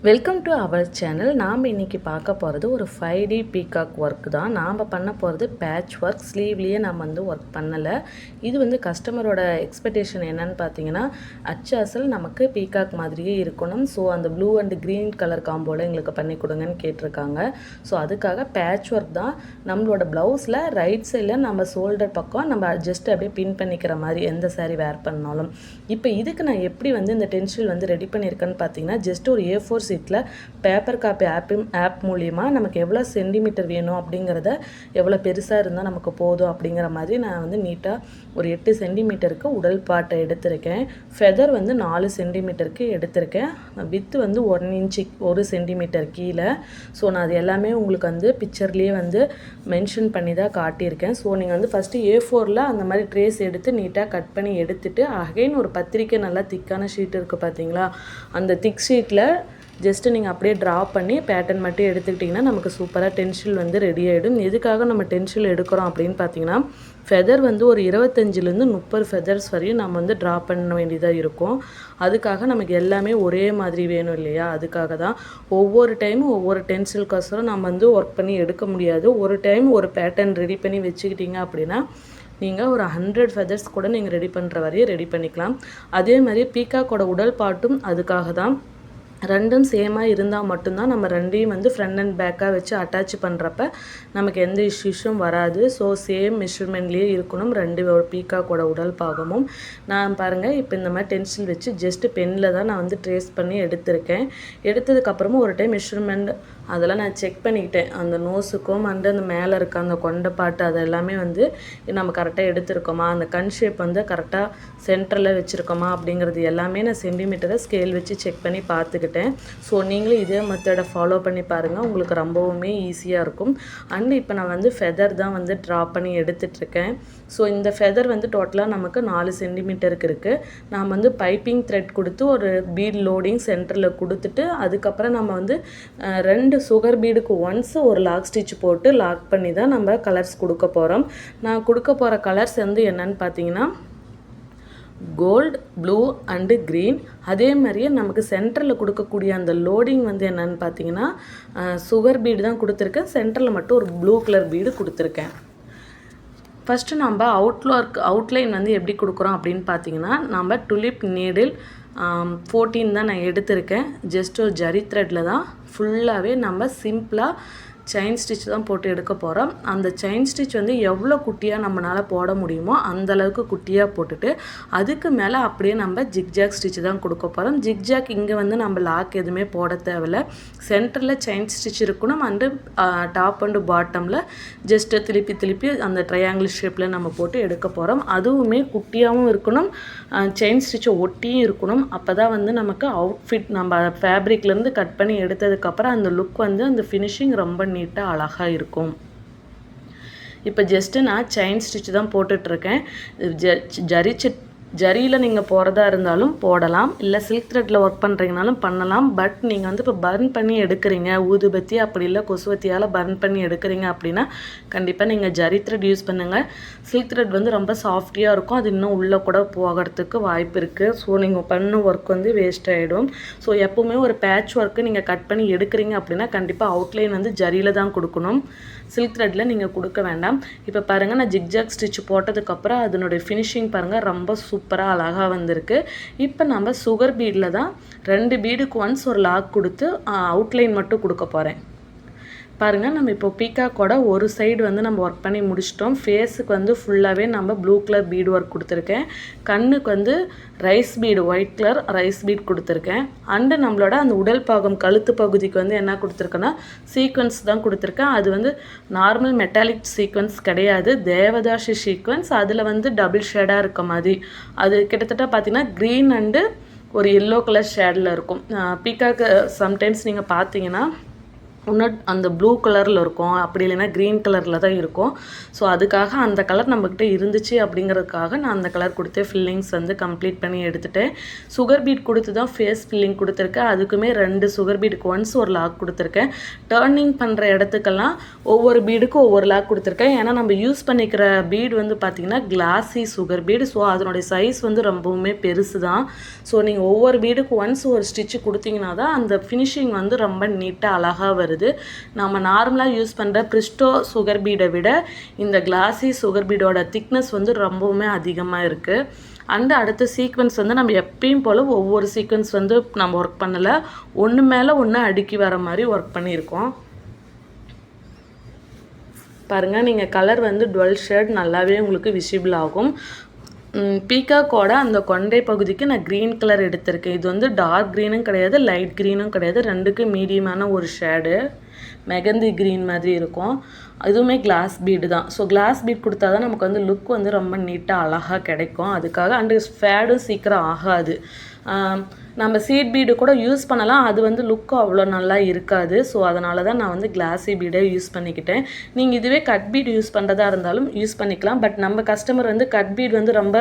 Welcome to our channel. நாம் இன்றைக்கி பார்க்க போகிறது ஒரு 5D பீகாக் ஒர்க் தான். நாம் பண்ண போகிறது பேட்ச் ஒர்க். ஸ்லீவ்லேயே நம்ம ஒர்க் பண்ணலை. இது கஸ்டமரோட எக்ஸ்பெக்டேஷன் என்னன்னு பார்த்தீங்கன்னா, அச்சு அசல் நமக்கு பீகாக் மாதிரியே இருக்கணும். ஸோ அந்த ப்ளூ அண்ட் க்ரீன் கலர் காம்போவில் எங்களுக்கு பண்ணி கொடுங்கன்னு கேட்டிருக்காங்க. ஸோ அதுக்காக பேட்ச் ஒர்க் தான். நம்மளோட ப்ளவுஸில் ரைட் சைடில் நம்ம ஷோல்டர் பக்கம் நம்ம ஜஸ்ட் அப்படியே பின் பண்ணிக்கிற மாதிரி எந்த சாரீ வேர் பண்ணாலும். இப்போ இதுக்கு நான் எப்படி இந்த டென்ஷில் ரெடி பண்ணியிருக்கேன்னு பார்த்தீங்கன்னா, ஜஸ்ட் ஒரு A4 சீட்டில் பேப்பர் காப்பி ஆப் மூலிமா நமக்கு எவ்வளோ சென்டிமீட்டர் வேணும் அப்படிங்கிறத, எவ்வளோ பெருசாக இருந்தால் நமக்கு போதும் அப்படிங்கிற மாதிரி நான் நீட்டாக ஒரு 8 சென்டிமீட்டருக்கு உடல் பாட்டை எடுத்திருக்கேன். ஃபெதர் 4 சென்டிமீட்டருக்கு எடுத்திருக்கேன். வித்து 1 இன்ச்சு 1 சென்டிமீட்டர் கீழே. ஸோ நான் அது எல்லாமே உங்களுக்கு பிக்சர்லேயே மென்ஷன் பண்ணி தான் காட்டியிருக்கேன். ஸோ நீங்கள் ஃபஸ்ட்டு A4ல் அந்த மாதிரி ட்ரேஸ் எடுத்து நீட்டாக கட் பண்ணி எடுத்துகிட்டு அகைன் ஒரு பத்திரிக்கை நல்லா திக்கான ஷீட் இருக்குது பார்த்தீங்களா, அந்த திக் ஷீட்டில் ஜஸ்ட்டு நீங்கள் அப்படியே ட்ரா பண்ணி பேட்டர்ன் மட்டும் எடுத்துக்கிட்டிங்கன்னா நமக்கு சூப்பராக டென்ஷில் ரெடி ஆகிடும். எதுக்காக நம்ம டென்ஷில் எடுக்கிறோம் அப்படின்னு பார்த்தீங்கன்னா, ஃபெதர் ஒரு 25லேருந்து 30 ஃபெதர்ஸ் வரையும் நம்ம ட்ரா பண்ண வேண்டியதாக இருக்கும். அதுக்காக நமக்கு எல்லாமே ஒரே மாதிரி வேணும் இல்லையா, அதுக்காக தான். ஒவ்வொரு டைமும் ஒவ்வொரு டென்சிலுக்கோசரம் நம்ம ஒர்க் பண்ணி எடுக்க முடியாது. ஒரு டைம் ஒரு பேட்டர்ன் ரெடி பண்ணி வச்சுக்கிட்டிங்க அப்படின்னா நீங்கள் ஒரு 100 ஃபெதர்ஸ் கூட நீங்கள் ரெடி பண்ணுற வரையும் ரெடி பண்ணிக்கலாம். அதே மாதிரி பீகாக்கோட உடல் பாட்டும் அதுக்காக தான். ரெண்டும் சேமாக இருந்தால் மட்டும்தான் நம்ம ரெண்டையும் ஃப்ரண்ட் அண்ட் பேக்காக வச்சு அட்டாச் பண்ணுறப்ப நமக்கு எந்த இஷ்யூஸும் வராது. ஸோ சேம் மெஷர்மெண்ட்லேயே இருக்கணும் ரெண்டு பீகாக்கோட உடல் பாகமும். நான் பாருங்கள் இப்போ இந்த மாதிரி டென்சில் வச்சு ஜஸ்ட்டு பெனில் தான் நான் ட்ரேஸ் பண்ணி எடுத்திருக்கேன். எடுத்ததுக்கப்புறமா ஒரு டைம் மெஷர்மெண்ட் அதெல்லாம் நான் செக் பண்ணிக்கிட்டேன். அந்த நோஸுக்கும் அந்த மேலே இருக்க அந்த கொண்ட பாட்டு அது எல்லாமே நம்ம கரெக்டாக எடுத்திருக்கோமா, அந்த கண் ஷேப் கரெக்டாக சென்டரில் வச்சுருக்கோமா அப்படிங்கிறது எல்லாமே நான் சென்டிமீட்டரை ஸ்கேல் வச்சு செக் பண்ணி பார்த்துக்கிட்டேன். ஸோ நீங்களும் இதே மெத்தடை ஃபாலோ பண்ணி பாருங்கள், உங்களுக்கு ரொம்பவுமே ஈஸியாக இருக்கும். அண்ட் இப்போ நான் ஃபெதர் தான் ட்ரா பண்ணி எடுத்துகிட்ருக்கேன். ஸோ இந்த ஃபெதர் டோட்டலாக நமக்கு 4 சென்டிமீட்டருக்கு இருக்குது. நாம் பைப்பிங் த்ரெட் கொடுத்து ஒரு பீட் லோடிங் சென்டரில் கொடுத்துட்டு அதுக்கப்புறம் நம்ம 2 சுகர் பீடுக்கு ஒன்ஸ் ஒரு லாக் ஸ்டிச் போட்டு லாக் பண்ணி தான் நம்ம கலர்ஸ் கொடுக்க போகிறோம். நான் கொடுக்க போகிற கலர்ஸ் என்னன்னு பார்த்தீங்கன்னா, கோல்டு, ப்ளூ அண்டு க்ரீன். அதே மாதிரியே நமக்கு சென்டரில் கொடுக்கக்கூடிய அந்த லோடிங் என்னன்னு பார்த்தீங்கன்னா, சுகர் பீடு தான் கொடுத்துருக்கேன். சென்டரில் மட்டும் ஒரு ப்ளூ கலர் பீடு கொடுத்துருக்கேன். ஃபஸ்ட்டு நம்ம அவுட்லைன் எப்படி கொடுக்குறோம் அப்படின்னு பார்த்தீங்கன்னா, நம்ம டுலிப் நீடில் 14 தான் நான் எடுத்திருக்கேன். ஜஸ்ட் ஒரு ஜரி த்ரெட்டில் தான் ஃபுல்லாகவே நம்ம சிம்பிளாக செயின் ஸ்டிச் தான் போட்டு எடுக்க போகிறோம். அந்த செயின் ஸ்டிச் எவ்வளோ குட்டியாக நம்மளால் போட முடியுமோ அந்தளவுக்கு குட்டியாக போட்டுட்டு அதுக்கு மேலே அப்படியே நம்ம ஜிக்ஜாக் ஸ்டிச் தான் கொடுக்க போகிறோம். ஜிக்ஜாக் இங்கே நம்ம லாக் எதுவுமே போட தேவையில்லை. சென்டரில் செயின் ஸ்டிச் இருக்கணும். அண்டு டாப் அண்டு பாட்டமில் ஜஸ்ட்டு திருப்பி அந்த ட்ரையாங்கிள் ஷேப்பில் நம்ம போட்டு எடுக்க போகிறோம். அதுவுமே குட்டியாகவும் இருக்கணும், செயின் ஸ்டிச்சை ஒட்டியும் இருக்கணும். அப்போ தான் நமக்கு அவுட்ஃபிட் நம்ம ஃபேப்ரிக்லேருந்து கட் பண்ணி எடுத்ததுக்கப்புறம் அந்த லுக் அந்த ஃபினிஷிங் ரொம்ப நீட்டாக அழகாக இருக்கும். இப்போ ஜஸ்ட்டு நான் செயின் ஸ்டிச் தான் போட்டுட்ருக்கேன். ஜரியில் நீங்கள் போகிறதா இருந்தாலும் போடலாம், இல்லை சில்க் த்ரெட்டில் ஒர்க் பண்ணுறீங்கனாலும் பண்ணலாம். பட் நீங்கள் இப்போ பர்ன் பண்ணி எடுக்கிறீங்க, ஊதுபத்தி அப்படி இல்லை கொசுவத்தியால் பர்ன் பண்ணி எடுக்கிறீங்க அப்படின்னா கண்டிப்பாக நீங்கள் ஜரி த்ரெட் யூஸ் பண்ணுங்கள். சில்க் த்ரெட் ரொம்ப சாஃப்டியாக இருக்கும், அது இன்னும் உள்ளே கூட போகிறதுக்கு வாய்ப்பு இருக்குது. ஸோ நீங்கள் பண்ண ஒர்க் வேஸ்ட் ஆகிடும். ஸோ எப்போவுமே ஒரு பேட்ச் ஒர்க்கு நீங்கள் கட் பண்ணி எடுக்கிறீங்க அப்படின்னா கண்டிப்பாக அவுட்லைன் ஜரியில் தான் கொடுக்கணும், சில்க் த்ரெட்டில் நீங்கள் கொடுக்க வேண்டாம். இப்போ பாருங்கள், நான் ஜிக்ஜாக் ஸ்டிச் போட்டதுக்கப்புறம் அதனுடைய ஃபினிஷிங் பாருங்கள் ரொம்ப சூப்பராக அழகாக வந்திருக்கு. இப்போ நம்ம சுகர் பீடில் தான் 2 பீடுக்கு ஒன்ஸ் ஒரு லாக் கொடுத்து அவுட்லைன் மட்டும் கொடுக்க போகிறேன். பாருங்கள், நம்ம இப்போ பீகாக்கோட ஒரு சைடு நம்ம ஒர்க் பண்ணி முடிச்சிட்டோம். ஃபேஸுக்கு ஃபுல்லாகவே நம்ம ப்ளூ கலர் பீடு ஒர்க் கொடுத்துருக்கேன். கண்ணுக்கு rice bead, white colour rice bead கொடுத்துருக்கேன். அண்டு நம்மளோட அந்த உடல் பாகம் கழுத்து பகுதிக்கு என்ன கொடுத்துருக்கேன்னா சீக்வன்ஸ் தான் கொடுத்துருக்கேன். அது நார்மல் மெட்டாலிக் சீக்வன்ஸ் கிடையாது, தேவதாசி சீக்வன்ஸ். அதில் டபுள் ஷேடாக இருக்க மாதிரி அது கிட்டத்தட்ட பார்த்திங்கன்னா க்ரீன் அண்டு ஒரு எல்லோ கலர் ஷேடில் இருக்கும். பீகாக்கு சம்டைம்ஸ் நீங்கள் பார்த்தீங்கன்னா இன்னும் அந்த ப்ளூ கலரில் இருக்கும், அப்படி இல்லைன்னா க்ரீன் கலரில் தான் இருக்கும். ஸோ அதுக்காக அந்த கலர் நம்மக்கிட்ட இருந்துச்சு அப்படிங்கிறதுக்காக நான் அந்த கலர் கொடுத்து ஃபில்லிங்ஸ் வந்து கம்ப்ளீட் பண்ணி எடுத்துட்டேன். சுகர் பீட் கொடுத்து தான் ஃபேஸ் ஃபில்லிங் கொடுத்துருக்கேன். அதுக்குமே 2 சுகர் பீடுக்கு ஒன்ஸ் ஒரு லாக் கொடுத்துருக்கேன். டர்னிங் பண்ணுற இடத்துக்கெல்லாம் ஒவ்வொரு பீடுக்கும் ஒவ்வொரு லாக் கொடுத்துருக்கேன். ஏன்னா நம்ம யூஸ் பண்ணிக்கிற பீடு வந்து பார்த்திங்கன்னா கிளாஸி சுகர் பீடு. ஸோ அதனுடைய சைஸ் வந்து ரொம்பவுமே பெருசு தான். ஸோ நீங்கள் ஒவ்வொரு பீடுக்கு ஒன்ஸ் ஒரு ஸ்டிச்சு கொடுத்தீங்கன்னா தான் அந்த ஃபினிஷிங் வந்து ரொம்ப நீட்டாக அழகாக வருது. நம்ம நார்மலாக யூஸ் பண்ணுற பிரிஸ்டோ சுகர் பீடை விட இந்த கிளாஸி சுகர் பீடோட திக்னஸ் வந்து ரொம்பவுமே அதிகமாக இருக்குது. அண்ட் அடுத்த சீக்வன்ஸ் வந்து நம்ம எப்பயும் போல் ஒவ்வொரு சீக்வன்ஸ் வந்து நம்ம ஒர்க் பண்ணலை, ஒன்று மேலே ஒன்று அடுக்கி வர மாதிரி ஒர்க் பண்ணியிருக்கோம். பாருங்கள், நீங்கள் கலர் வந்து டுவெல் ஷேட் நல்லாவே உங்களுக்கு விசிபிள் ஆகும். பீகாக்கோட அந்த கொண்டை பகுதிக்கு நான் க்ரீன் கலர் எடுத்திருக்கேன். இது வந்து டார்க் க்ரீனும் கிடையாது, லைட் க்ரீனும் கிடையாது, ரெண்டுக்கும் மீடியமான ஒரு ஷேடு, மெகந்தி க்ரீன் மாதிரி இருக்கும். அதுவுமே கிளாஸ் பீடு தான். ஸோ கிளாஸ் பீட் கொடுத்தா தான் நமக்கு வந்து லுக் வந்து ரொம்ப நீட்டாக அழகாக கிடைக்கும். அதுக்காக அண்டு ஃபேடும் சீக்கிரம் ஆகாது. நம்ம சீட் பீடு கூட யூஸ் பண்ணலாம், அது வந்து லுக்கு அவ்வளோ நல்லா இருக்காது. ஸோ அதனால தான் நான் வந்து கிளாஸி பீடை யூஸ் பண்ணிக்கிட்டேன். நீங்கள் இதுவே கட் பீட் யூஸ் பண்ணுறதா இருந்தாலும் யூஸ் பண்ணிக்கலாம். பட் நம்ம கஸ்டமர் வந்து கட் பீட் வந்து ரொம்ப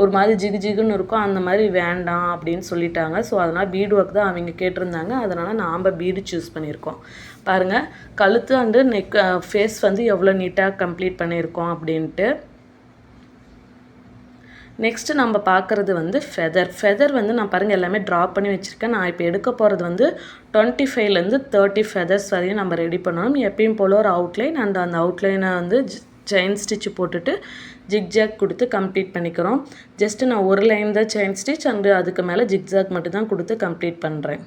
ஒரு மாதிரி ஜிகு ஜிகுன்னு இருக்கும், அந்த மாதிரி வேண்டாம் அப்படின்னு சொல்லிட்டாங்க. ஸோ அதனால் பீடு ஒர்க் தான் அவங்க கேட்டிருந்தாங்க. அதனால் நாம் பீடு சூஸ் பண்ணியிருக்கோம். பாருங்கள், கழுத்து அண்டு நெக் ஃபேஸ் வந்து எவ்வளோ நீட்டாக கம்ப்ளீட் பண்ணியிருக்கோம் அப்படின்ட்டு. நெக்ஸ்ட்டு நம்ம பார்க்குறது வந்து ஃபெதர் வந்து நான் பாருங்கள் எல்லாமே ட்ராப் பண்ணி வச்சுருக்கேன். நான் இப்போ எடுக்க போகிறது வந்து 25லேருந்து 30 ஃபெதர்ஸ் வரையும் நம்ம ரெடி பண்ணணும். எப்பயும் போல் ஒரு அவுட்லைன் அண்ட் அந்த அவுட்லைனை வந்து செயின் ஸ்டிச் போட்டுட்டு ஜிக்ஜாக் கொடுத்து கம்ப்ளீட் பண்ணிக்கிறோம். ஜஸ்ட்டு நான் ஒரு லைன் தான் செயின் ஸ்டிச் அண்டு அதுக்கு மேலே ஜிக்ஜாக் மட்டும் தான் கொடுத்து கம்ப்ளீட் பண்ணுறேன்.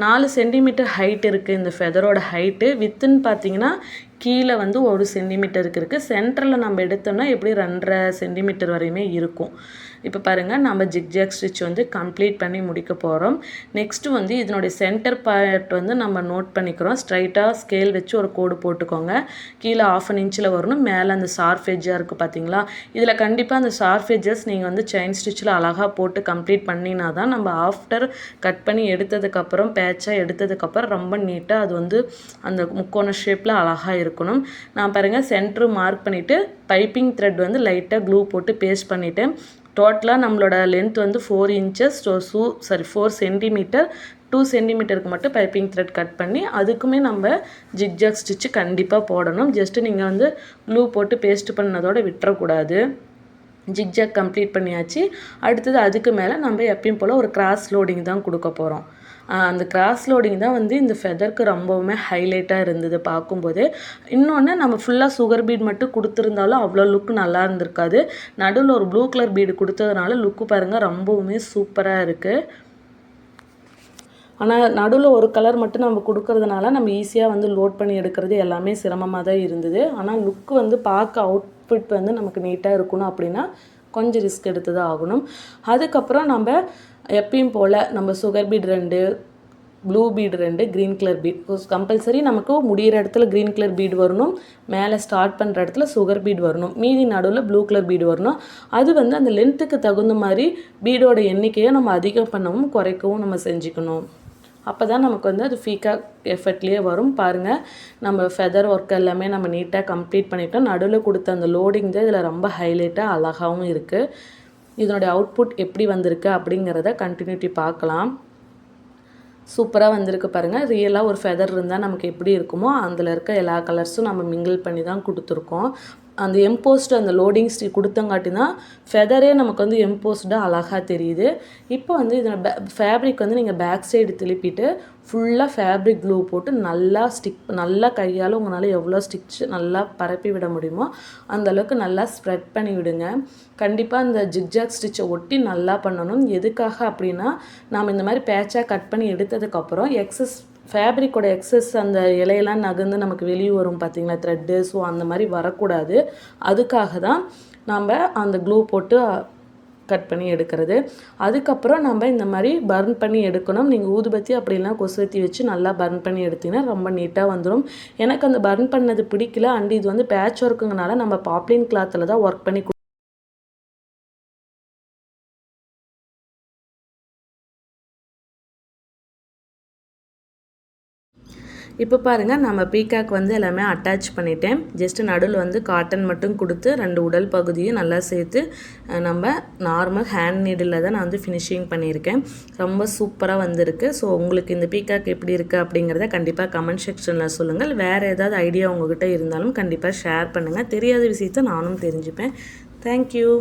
4 சென்டிமீட்டர் ஹைட் இருக்குது இந்த ஃபெதரோட ஹைட்டு. வித்துன்னு பார்த்தீங்கன்னா கீழே வந்து 1 சென்டிமீட்டருக்கு இருக்குது. சென்டரில் நம்ம எடுத்தோம்னா எப்படி 2.5 சென்டிமீட்டர் வரையுமே இருக்கும். இப்போ பாருங்கள், நம்ம ஜிக்ஜாக் ஸ்டிச் வந்து கம்ப்ளீட் பண்ணி முடிக்க போகிறோம். நெக்ஸ்ட்டு வந்து இதனுடைய சென்டர் பார்ட் வந்து நம்ம நோட் பண்ணிக்கிறோம். ஸ்ட்ரைட்டாக ஸ்கேல் வச்சு ஒரு கோடு போட்டுக்கோங்க. கீழே 1/2 இன்ச்சில் வரணும். மேலே அந்த ஷார்ப் எட்ஜாக இருக்குது பார்த்தீங்களா, இதில் கண்டிப்பாக அந்த ஷார்ப் எட்ஜஸ் நீங்கள் வந்து செயின் ஸ்டிச்சில் அழகாக போட்டு கம்ப்ளீட் பண்ணினா தான் நம்ம ஆஃப்டர் கட் பண்ணி எடுத்ததுக்கப்புறம் பேட்சாக எடுத்ததுக்கப்புறம் ரொம்ப நீட்டாக அது வந்து அந்த முக்கோண ஷேப்பில் அழகாக இருக்கணும். நான் பாருங்கள் சென்ட்ரு மார்க் பண்ணிவிட்டு பைப்பிங் த்ரெட் வந்து லைட்டாக க்ளூ போட்டு பேஸ்ட் பண்ணிவிட்டேன். டோட்டலாக நம்மளோட லென்த் வந்து 4 இன்ச்சஸ் 4 சென்டிமீட்டர். 2 சென்டிமீட்டருக்கு மட்டும் பைப்பிங் த்ரெட் கட் பண்ணி அதுக்குமே நம்ம ஜிக்ஜாக் ஸ்டிச்சு கண்டிப்பாக போடணும். ஜஸ்ட்டு நீங்கள் வந்து க்ளூ போட்டு பேஸ்ட் பண்ணதோடு விட்டுறக்கூடாது. ஜிக்ஜாக் கம்ப்ளீட் பண்ணியாச்சு. அடுத்தது அதுக்கு மேலே நம்ம எப்பயும் போல் ஒரு கிராஸ் லோடிங் தான் கொடுக்க போகிறோம். அந்த கிராஸ் லோடிங் தான் வந்து இந்த ஃபெதருக்கு ரொம்பவுமே ஹைலைட்டாக இருந்தது பார்க்கும்போது. இன்னொன்று, நம்ம ஃபுல்லாக சுகர் பீட் மட்டும் கொடுத்துருந்தாலும் அவ்வளோ லுக்கு நல்லா இருந்திருக்காது. நடுவில் ஒரு ப்ளூ கலர் பீடு கொடுத்ததுனால லுக்கு பாருங்கள் ரொம்பவுமே சூப்பராக இருக்குது. ஆனால் நடுவில் ஒரு கலர் மட்டும் நம்ம கொடுக்கறதுனால நம்ம ஈஸியாக வந்து லோட் பண்ணி எடுக்கிறது எல்லாமே சிரமமாக தான் இருந்தது. ஆனால் லுக்கு வந்து பார்க்க அவுட்ஃபிட் வந்து நமக்கு நீட்டாக இருக்கணும் அப்படின்னா கொஞ்சம் ரிஸ்க் எடுத்து தான் ஆகணும். அதுக்கப்புறம் நம்ம எப்பயும் போல் நம்ம sugar bead 2, blue bead 2, green colour bead compulsory நமக்கு முடிகிற இடத்துல க்ரீன் கலர் பீடு வரணும். மேலே ஸ்டார்ட் பண்ணுற இடத்துல சுகர் பீடு வரணும். மீதி நடுவில் ப்ளூ கலர் பீடு வரணும். அது வந்து அந்த லென்த்துக்கு தகுந்த மாதிரி பீடோட எண்ணிக்கையை நம்ம அதிகம் பண்ணவும் குறைக்கவும் நம்ம செஞ்சுக்கணும். அப்போ தான் நமக்கு வந்து அது பீகாக் எஃபெக்ட்லேயே வரும். பாருங்கள், நம்ம ஃபெதர் ஒர்க் எல்லாமே நம்ம நீட்டாக கம்ப்ளீட் பண்ணிட்டோம். நடுவில் கொடுத்த அந்த லோடிங் தான் இதில் ரொம்ப ஹைலைட்டாக அழகாகவும் இருக்குது. இதனுடைய அவுட்புட் எப்படி வந்திருக்கு அப்படிங்கிறத கண்டினியூட்டி பார்க்கலாம். சூப்பராக வந்திருக்கு பாருங்கள். ரியலாக ஒரு ஃபெதர் இருந்தால் நமக்கு எப்படி இருக்குமோ அதில் இருக்க எல்லா கலர்ஸும் நம்ம மிங்கிள் பண்ணி தான் கொடுத்துருக்கோம். அந்த எம்போஸ்டு அந்த லோடிங் ஸ்டிக் கொடுத்தங்காட்டி தான் ஃபெதரே நமக்கு வந்து எம்போஸ்டாக அழகாக தெரியுது. இப்போ வந்து இதில் ஃபேப்ரிக் வந்து நீங்கள் பேக் சைடு திருப்பிட்டு ஃபுல்லாக ஃபேப்ரிக் க்ளூ போட்டு நல்லா கையால் உங்களால் எவ்வளோ ஸ்டிச் நல்லா பரப்பி விட முடியுமோ அந்தளவுக்கு நல்லா ஸ்ப்ரெட் பண்ணி விடுங்க. கண்டிப்பாக அந்த ஜிக்ஜாக் ஸ்டிச்சை ஒட்டி நல்லா பண்ணணும். எதுக்காக அப்படின்னா, நாம் இந்த மாதிரி பேட்சாக கட் பண்ணி எடுத்ததுக்கப்புறம் ஃபேப்ரிக்கோட எக்ஸஸ் அந்த இலையெல்லாம் நகர்ந்து நமக்கு வெளியே வரும் பார்த்தீங்களா த்ரெட்டு. ஸோ அந்த மாதிரி வரக்கூடாது. அதுக்காக தான் நம்ம அந்த க்ளூ போட்டு கட் பண்ணி எடுக்கிறது. அதுக்கப்புறம் நம்ம இந்த மாதிரி பர்ன் பண்ணி எடுக்கணும். நீங்கள் ஊதுபத்தி அப்படிலாம் கொசுவத்தி வச்சு நல்லா பர்ன் பண்ணி எடுத்திங்கன்னா ரொம்ப நீட்டாக வந்துடும். எனக்கு அந்த பர்ன் பண்ணது பிடிக்கல. அண்ட் இது வந்து பேட்ச் ஒர்க்குங்கனால நம்ம பாப்ளின் கிளாத்தில் தான் ஒர்க் பண்ணி இப்போ பாருங்கள் நம்ம பீகாக் வந்து எல்லாமே அட்டாச் பண்ணிட்டேன். ஜஸ்ட்டு நடுவில் வந்து காட்டன் மட்டும் கொடுத்து 2 உடல் பகுதியும் நல்லா சேர்த்து நம்ம நார்மல் ஹேண்ட் நீடில் தான் நான் வந்து ஃபினிஷிங் பண்ணியிருக்கேன். ரொம்ப சூப்பராக வந்திருக்கு. ஸோ உங்களுக்கு இந்த பீகாக் எப்படி இருக்குது அப்படிங்கிறத கண்டிப்பாக கமெண்ட் செக்ஷனில் சொல்லுங்கள். வேறு ஏதாவது ஐடியா உங்கள்கிட்ட இருந்தாலும் கண்டிப்பாக ஷேர் பண்ணுங்கள். தெரியாத விஷயத்தை நானும் தெரிஞ்சுப்பேன். தேங்க்யூ.